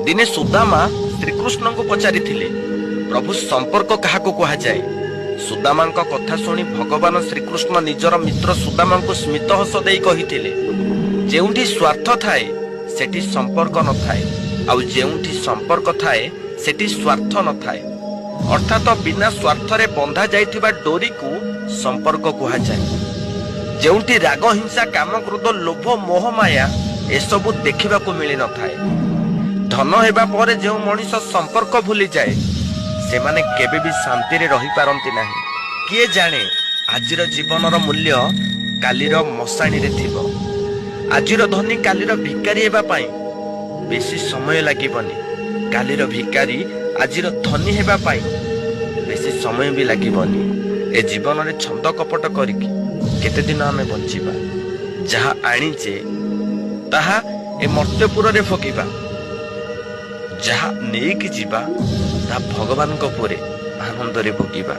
दिने सुदामा श्रीकृष्ण को पचारि प्रभु संपर्क क्या कहुए। सुदामा कथा शुणी भगवान श्रीकृष्ण निजर मित्र सुदामा को स्मित हस दे कही जेउठी स्वार्थ थाए सेठी संपर्क न थाए आउ जेउठी संपर्क थाए सेठी स्वार्थ न थाए। अर्थात बिना स्वार्थ रे बंधा जाइथिबा डोरी को संपर्क कहुए। जेउठी राग हिंसा काम क्रोध लोभ मोह माया एसबू देखा मिल न थाए। धन हेबा परे जो मनीष संपर्क भूली जाए से माने केबे भी शांति रे रही पारंती नाही। किए जाने आजिर जीवनर मूल्य कालीर मशाणी रे थिबो। आजिर धनी कालीर भिकारी हेबा पाई बेसी समय लागिबनी। कालीर भिकारी आजिर धनी हेबा पाई बेसी समय भी लागिबनी। ए जीवन रे छंद कपट करिकी केते दिन आमे बंचिबा। जहा आनीचे ताहा ए मर्त्यपुर रे फकीबा। जहा नेकी जीवा ता भगवान को पुरे आनंद रे भोगिबा।